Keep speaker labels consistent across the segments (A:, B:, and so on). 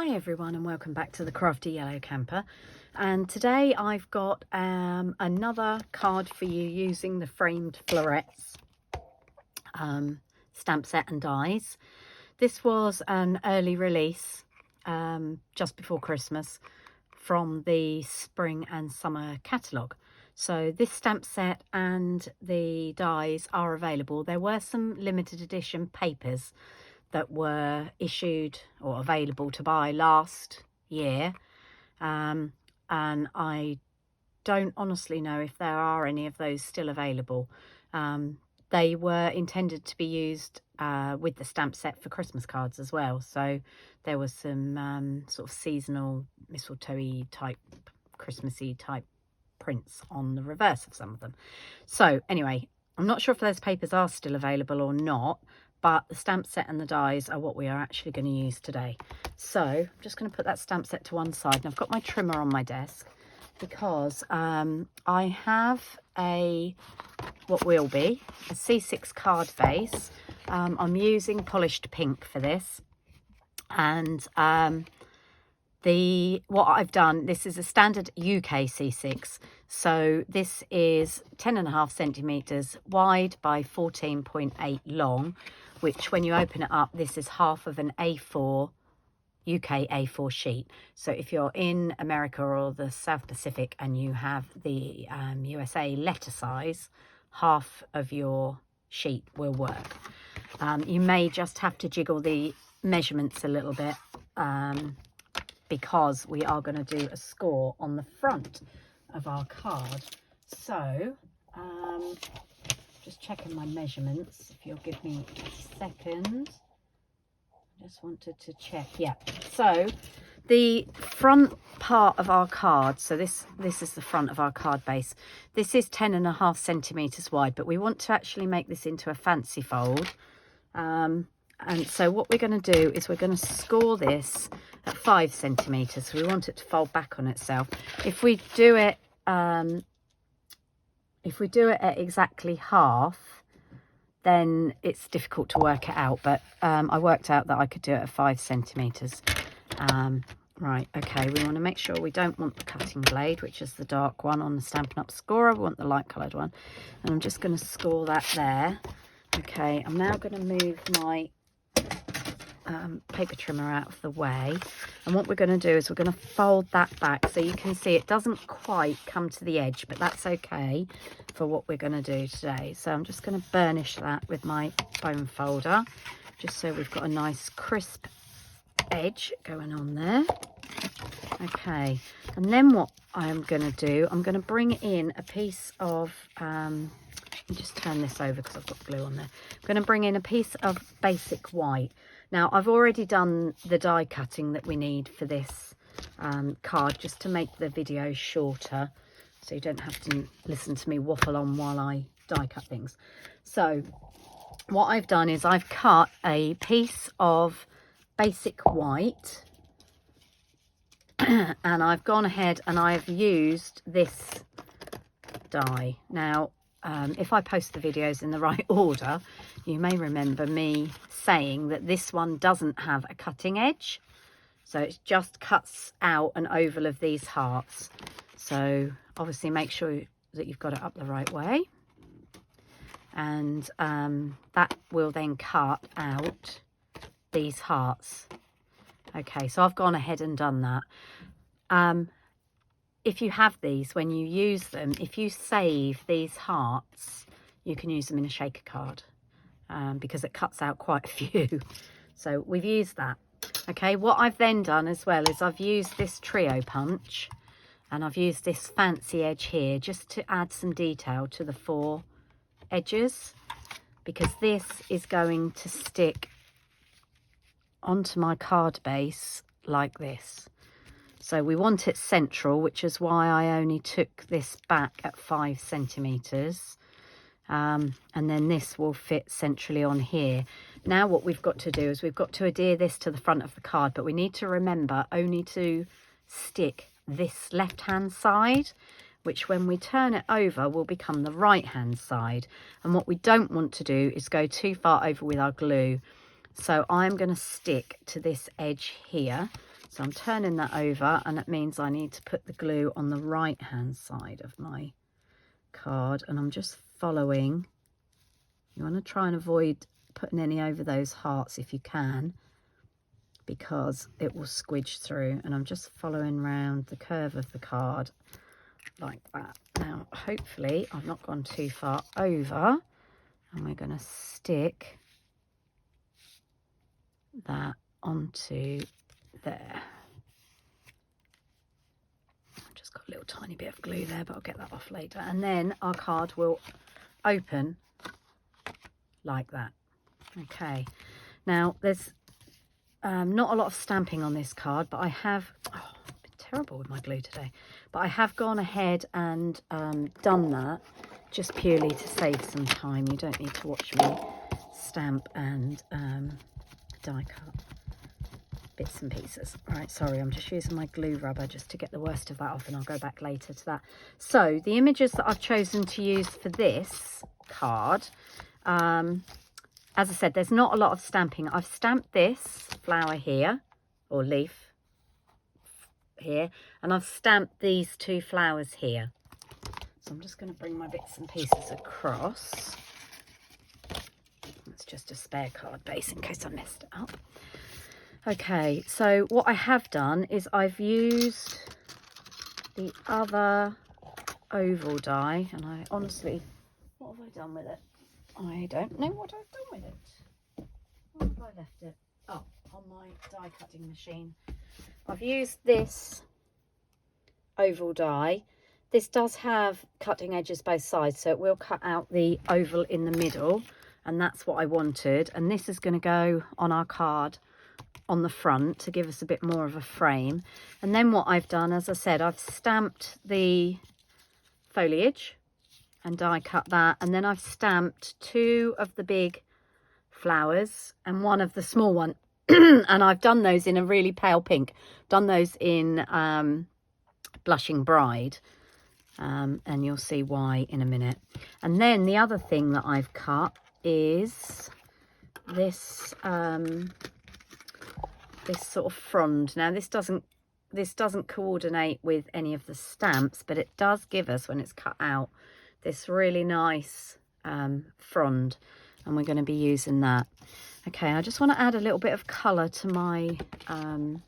A: Hi everyone and welcome back to the Crafty Yellow Camper, and today I've got another card for you using the framed florets stamp set and dies. This was an early release just before Christmas from the spring and summer catalogue. So this stamp set and the dies are available. There were some limited edition papers that were issued or available to buy last year, and I don't honestly know if there are any of those still available. They were intended to be used with the stamp set for Christmas cards as well, so there was some sort of seasonal mistletoe type, Christmassy type prints on the reverse of some of them. So anyway, I'm not sure if those papers are still available or not, but the stamp set and the dies are what we are actually going to use today. So I'm just going to put that stamp set to one side, and I've got my trimmer on my desk because I have what will be a C6 card base. I'm using polished pink for this, and what I've done, this is a standard UK C6, so this is 10.5 centimeters wide by 14.8 long, which when you open it up, this is half of an A4 UK A4 sheet. So if you're in America or the South Pacific and you have the USA letter size, half of your sheet will work. You may just have to jiggle the measurements a little bit because we are going to do a score on the front of our card. So just checking my measurements, if you'll give me a second. I just wanted to check. Yeah, so the front part of our card, so this is the front of our card base. This is 10.5 centimeters wide, but we want to actually make this into a fancy fold. And so what we're going to do is we're going to score this at 5 centimeters. So we want it to fold back on itself. If we do it at exactly half, then it's difficult to work it out. But I worked out that I could do it at 5 centimeters. Right, okay, we want to make sure we don't want the cutting blade, which is the dark one on the Stampin' Up scorer. We want the light coloured one. And I'm just going to score that there. Okay, I'm now going to move my paper trimmer out of the way, and what we're going to do is we're going to fold that back so you can see it doesn't quite come to the edge, but that's okay for what we're going to do today. So I'm just going to burnish that with my bone folder just so we've got a nice crisp edge going on there. Okay, and then what I'm going to do, I'm going to bring in a piece of let me just turn this over because I've got glue on there. I'm going to bring in a piece of basic white. Now, I've already done the die cutting that we need for this card, just to make the video shorter, so you don't have to listen to me waffle on while I die cut things. So what I've done is I've cut a piece of basic white, and I've gone ahead and I've used this die. Now, if I post the videos in the right order, you may remember me saying that this one doesn't have a cutting edge, so it just cuts out an oval of these hearts. So obviously make sure that you've got it up the right way, and that will then cut out these hearts. Okay, so I've gone ahead and done that. If you have these, when you use them, if you save these hearts, you can use them in a shaker card because it cuts out quite a few. So we've used that. Okay, what I've then done as well is I've used this trio punch, and I've used this fancy edge here just to add some detail to the 4 edges, because this is going to stick onto my card base like this. So we want it central, which is why I only took this back at 5 centimeters. And then this will fit centrally on here. Now what we've got to do is we've got to adhere this to the front of the card, but we need to remember only to stick this left-hand side, which when we turn it over will become the right-hand side. And what we don't want to do is go too far over with our glue. So I'm going to stick to this edge here. So I'm turning that over, and that means I need to put the glue on the right hand side of my card, and I'm just following. You want to try and avoid putting any over those hearts if you can, because it will squidge through, and I'm just following around the curve of the card like that. Now hopefully I've not gone too far over, and we're going to stick that onto there. I've just got a little tiny bit of glue there, but I'll get that off later. And then our card will open like that. Okay, now there's not a lot of stamping on this card, but I have, oh, I've been terrible with my glue today, but I have gone ahead and done that just purely to save some time. You don't need to watch me stamp and die cut bits and pieces. All right, sorry, I'm just using my glue rubber just to get the worst of that off, and I'll go back later to that. So the images that I've chosen to use for this card, as I said, there's not a lot of stamping. I've stamped this flower here, or leaf here, and I've stamped these two flowers here. So I'm just going to bring my bits and pieces across. It's just a spare card base in case I messed it up. Okay, so what I have done is I've used the other oval die, and I honestly, what have I done with it? I don't know what I've done with it. Where have I left it? Oh, on my die cutting machine. I've used this oval die. This does have cutting edges both sides, so it will cut out the oval in the middle, and that's what I wanted. And this is going to go on our card on the front to give us a bit more of a frame. And then what I've done, as I said, I've stamped the foliage and die cut that, and then I've stamped two of the big flowers and one of the small one and I've done those in a really pale pink. Done those in Blushing Bride, and you'll see why in a minute. And then the other thing that I've cut is this this sort of frond. Now this doesn't coordinate with any of the stamps, but it does give us, when it's cut out, this really nice frond, and we're going to be using that. Okay, I just want to add a little bit of colour to my I'm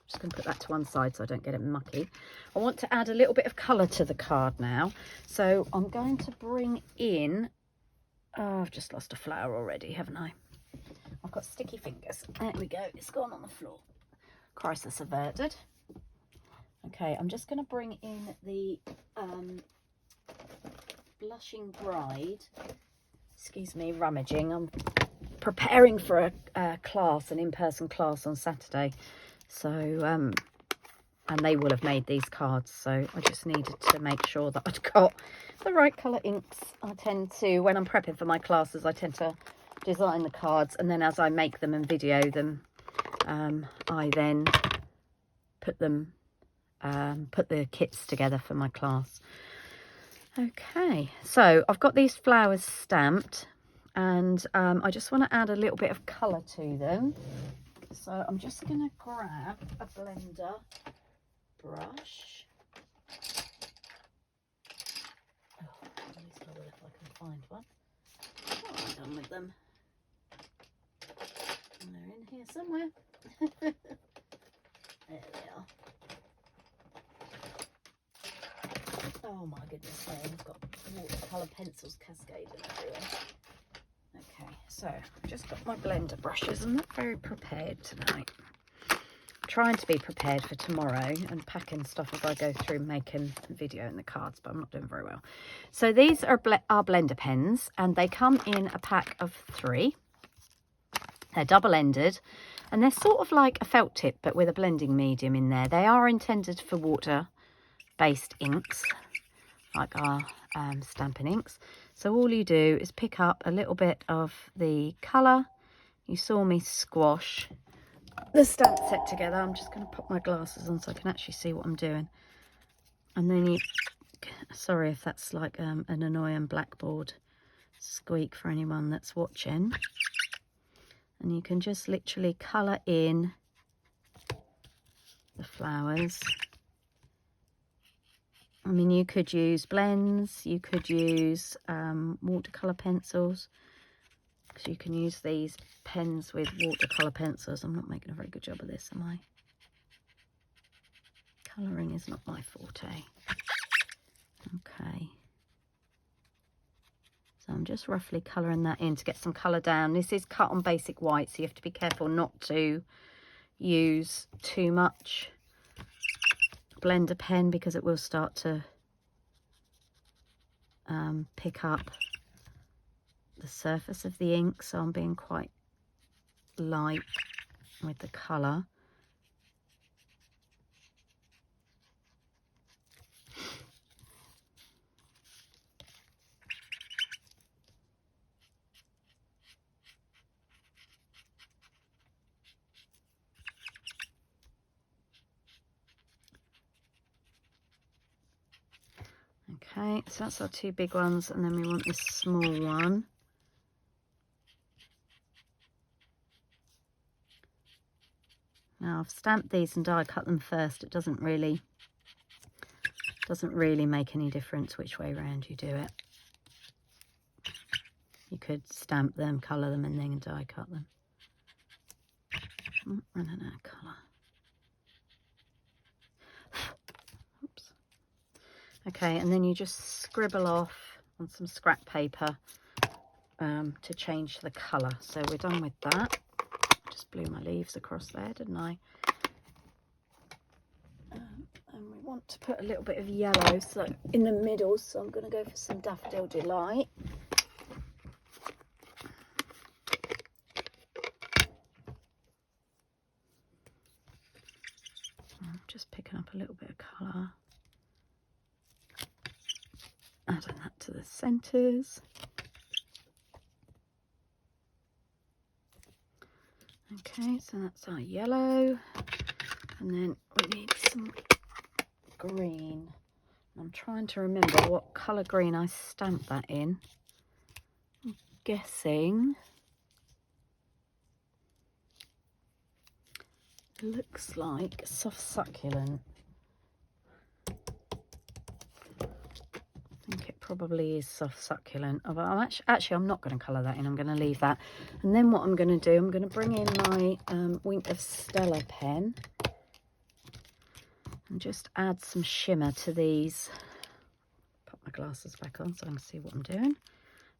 A: just going to put that to one side so I don't get it mucky. I want to add a little bit of colour to the card now, so I'm going to bring in, oh, I've just lost a flower already, haven't I? I've got sticky fingers. There we go, it's gone on the floor. Crisis averted. Okay, I'm just going to bring in the Blushing Bride. Excuse me, rummaging. I'm preparing for a class, an in-person class on Saturday. So, and they will have made these cards. So I just needed to make sure that I'd got the right colour inks. I tend to, when I'm prepping for my classes, I tend to design the cards, and then as I make them and video them, I then put them, put the kits together for my class. Okay, so I've got these flowers stamped, and I just want to add a little bit of colour to them. So I'm just going to grab a blender brush. Oh, these colours if I can find one. What have I done with them? They're in here somewhere. There they are. Oh my goodness me, I've got watercolour pencils cascading everywhere. Okay, so I've just got my blender brushes. I'm not very prepared tonight. I'm trying to be prepared for tomorrow and packing stuff as I go through making a video in the cards, but I'm not doing very well. So these are our blender pens, and they come in a pack of 3. They're double-ended, and they're sort of like a felt tip, but with a blending medium in there. They are intended for water-based inks, like our Stampin' inks. So all you do is pick up a little bit of the colour. You saw me squash the stamp set together. I'm just going to put my glasses on so I can actually see what I'm doing. And then you, sorry if that's like an annoying blackboard squeak for anyone that's watching. And you can just literally colour in the flowers. I mean, you could use blends, you could use watercolour pencils, because you can use these pens with watercolour pencils. I'm not making a very good job of this, am I? Colouring is not my forte. Okay. So I'm just roughly colouring that in to get some colour down. This is cut on basic white, so you have to be careful not to use too much blender pen, because it will start to pick up the surface of the ink. So I'm being quite light with the colour. Okay, so that's our two big ones, and then we want this small one. Now I've stamped these and die cut them first. It doesn't really make any difference which way round you do it. You could stamp them, colour them, and then die cut them. I'm running out of colour. Oops. Okay, and then you just scribble off on some scrap paper to change the colour. So we're done with that. Just blew my leaves across there, didn't I? And we want to put a little bit of yellow so in the middle, so I'm going to go for some Daffodil Delight. I'm just picking up a little bit of colour, adding that to the centres. Okay, so that's our yellow, and then we need some green. I'm trying to remember what colour green I stamped that in. I'm guessing it looks like soft succulent. I think it probably is soft succulent. Although I'm not going to colour that in. I'm going to leave that. And then what I'm going to do, I'm going to bring in my Wink of Stella pen and just add some shimmer to these. Pop my glasses back on so I can see what I'm doing. I'm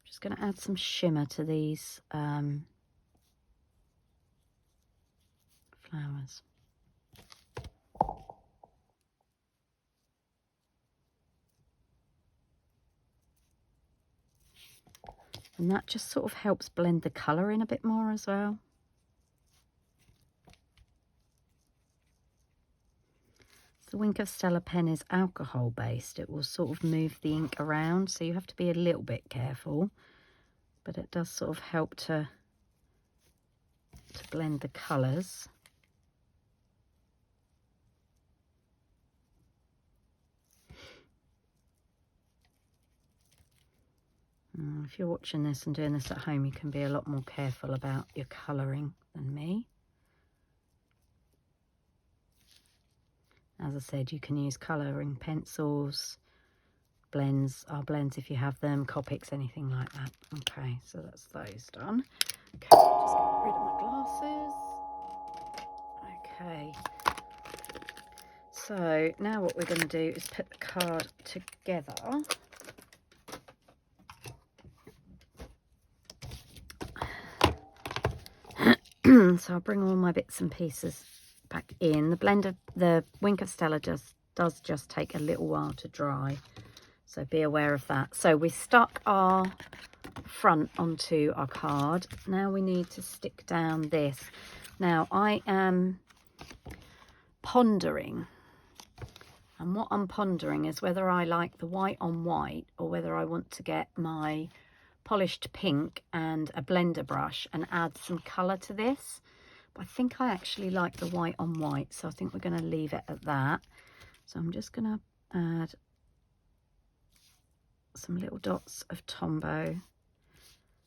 A: just going to add some shimmer to these flowers. And that just sort of helps blend the colour in a bit more as well. The Wink of Stella pen is alcohol based. It will sort of move the ink around, so you have to be a little bit careful, but it does sort of help to blend the colours. If you're watching this and doing this at home, you can be a lot more careful about your colouring than me. As I said, you can use colouring pencils, blends, blends if you have them, Copics, anything like that. Okay, so that's those done. Okay, just get rid of my glasses. Okay, so now what we're going to do is put the card together. So I'll bring all my bits and pieces back in. The blender, the Wink of Stella does just take a little while to dry, so be aware of that. So we stuck our front onto our card. Now we need to stick down this. Now I am pondering, and what I'm pondering is whether I like the white on white or whether I want to get my polished pink and a blender brush and add some colour to this. But I think I actually like the white on white, so I think we're going to leave it at that. So I'm just going to add some little dots of Tombow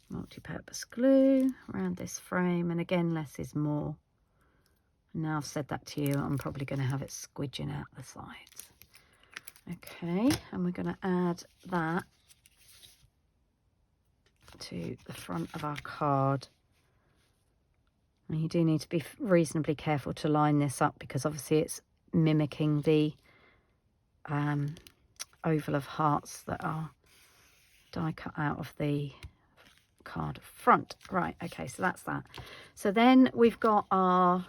A: multi-purpose glue around this frame, and again, less is more. Now I've said that to you, I'm probably going to have it squidging out the sides. Okay, and we're going to add that to the front of our card. And you do need to be reasonably careful to line this up, because obviously it's mimicking the oval of hearts that are die cut out of the card front. Right, okay, so that's that. So then we've got our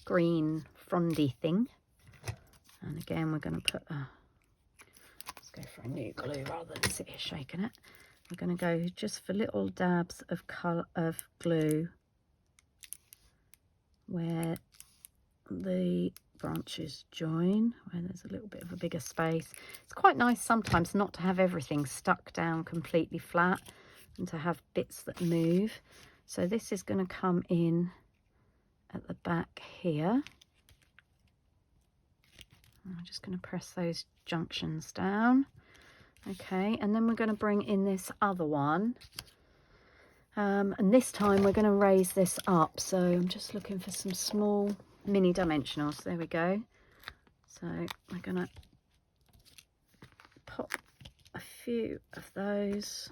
A: green frondy thing, and again we're going to put a, let's go for a new glue rather than sit here shaking it. We're going to go just for little dabs of colour of glue where the branches join, where there's a little bit of a bigger space. It's quite nice sometimes not to have everything stuck down completely flat and to have bits that move. So this is going to come in at the back here. I'm just going to press those junctions down. Okay, and then we're going to bring in this other one. And this time we're going to raise this up. So I'm just looking for some small mini dimensionals. There we go. So we're going to pop a few of those,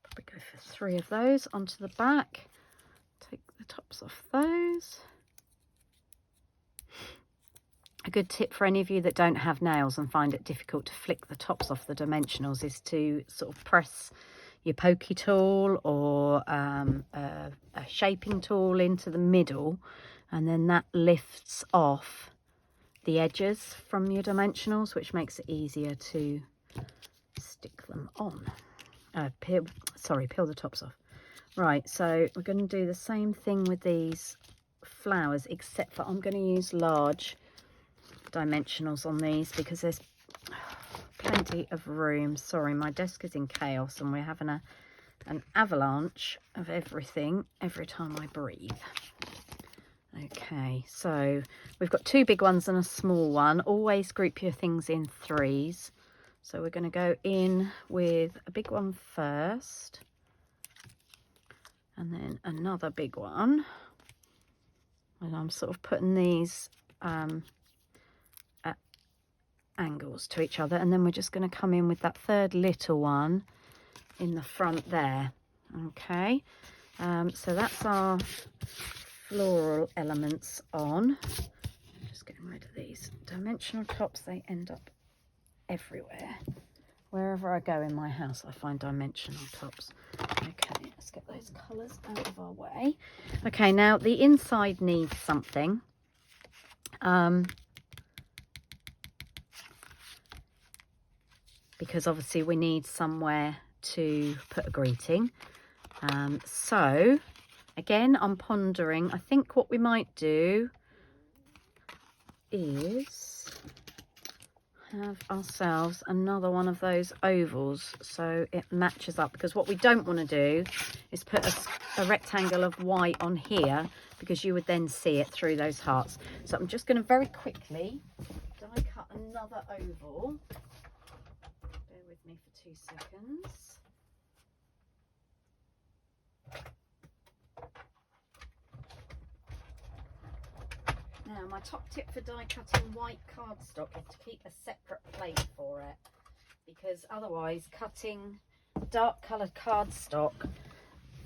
A: probably go for 3 of those onto the back. Take the tops off those. A good tip for any of you that don't have nails and find it difficult to flick the tops off the dimensionals is to sort of press your pokey tool or a shaping tool into the middle, and then that lifts off the edges from your dimensionals, which makes it easier to stick them on. Peel the tops off. Right, so we're going to do the same thing with these flowers, except for I'm going to use large dimensionals on these because there's plenty of room. Sorry, my desk is in chaos and we're having an avalanche of everything every time I breathe. Okay, so we've got 2 big ones and a small one. Always group your things in 3s. So we're going to go in with a big one first, and then another big one. And I'm sort of putting these at angles to each other, and then we're just going to come in with that 3rd little one in the front there. Okay, so that's our floral elements on. Just getting rid of these dimensional tops. They end up everywhere. Wherever I go in my house, I find dimensional tops. Okay, let's get those colours out of our way. Okay, now the inside needs something. Because obviously we need somewhere to put a greeting. So again, I'm pondering. I think what we might do is have ourselves another one of those ovals so it matches up, because what we don't want to do is put a rectangle of white on here, because you would then see it through those hearts. So I'm just going to very quickly die cut another oval. Bear with me for 2 seconds. Now, my top tip for die cutting white cardstock is to keep a separate plate for it, because otherwise cutting dark coloured cardstock,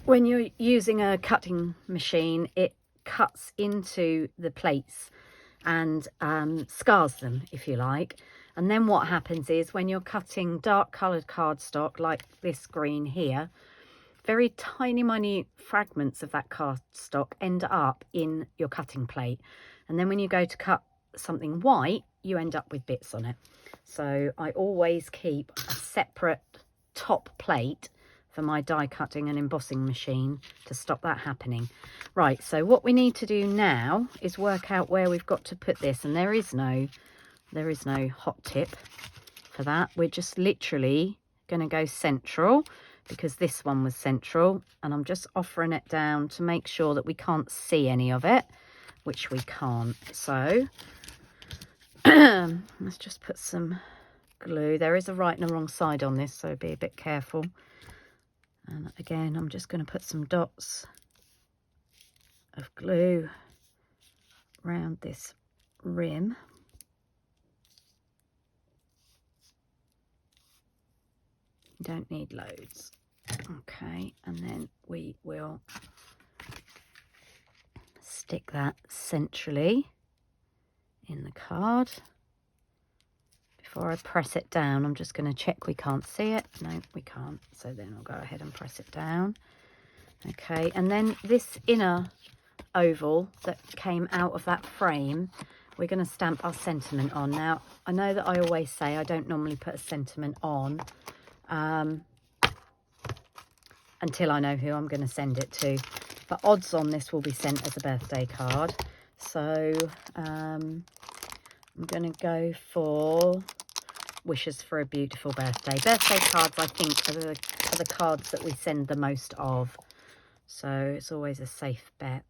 A: when you're using a cutting machine, it cuts into the plates and scars them, if you like. And then what happens is when you're cutting dark coloured cardstock like this green here, very tiny minute fragments of that cardstock end up in your cutting plate. And then when you go to cut something white, you end up with bits on it. So I always keep a separate top plate for my die cutting and embossing machine to stop that happening. Right, so what we need to do now is work out where we've got to put this. And there is no hot tip for that. We're just literally going to go central, because this one was central, and I'm just offering it down to make sure that we can't see any of it, which we can't. So let's just put some glue. There is a right and a wrong side on this, so be a bit careful. And again, I'm just going to put some dots of glue around this rim. You don't need loads. Okay, and then we will stick that centrally in the card. Before I press it down, I'm just going to check we can't see it. No, we can't. So then I'll go ahead and press it down. Okay, and then this inner oval that came out of that frame, we're going to stamp our sentiment on. Now, I know that I always say I don't normally put a sentiment on until I know who I'm going to send it to. But odds on this will be sent as a birthday card. So I'm going to go for wishes for a beautiful birthday. Birthday cards, I think, are the cards that we send the most of. So it's always a safe bet.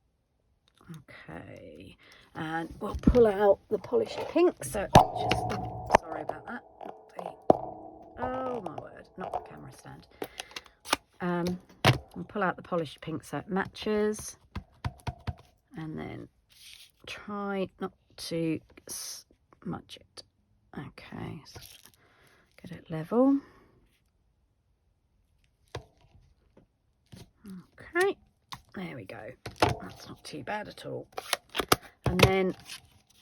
A: Okay, and we'll pull out the polished pink. So just, sorry about that. Oh my word, not the camera stand. I'll pull out the polished pink so it matches, and then try not to smudge it. Okay, so get it level. Okay, there we go. That's not too bad at all. And then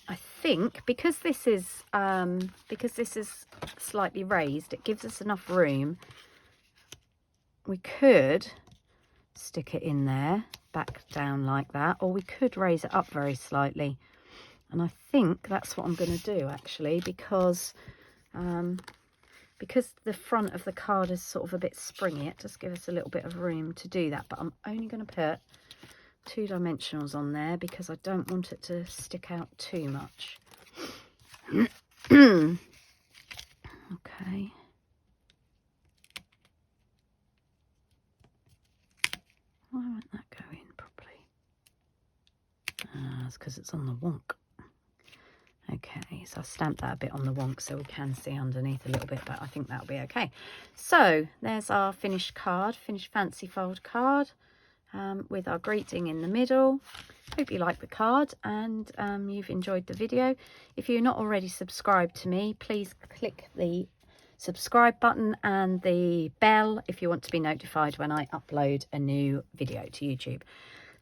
A: I think because this is slightly raised, it gives us enough room. We could stick it in there, back down like that, or we could raise it up very slightly. And I think that's what I'm going to do actually, because the front of the card is sort of a bit springy, it does give us a little bit of room to do that. But I'm only going to put 2 dimensionals on there because I don't want it to stick out too much. Okay. Why won't that go in properly? It's because it's on the wonk. Okay, so I've stamped that a bit on the wonk so we can see underneath a little bit, but I think that'll be okay. So there's our finished card, finished fancy fold card, with our greeting in the middle. Hope you like the card and you've enjoyed the video. If you're not already subscribed to me, please click the subscribe button and the bell if you want to be notified when I upload a new video to YouTube.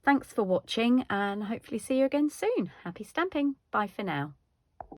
A: Thanks for watching and hopefully see you again soon. Happy stamping. Bye for now.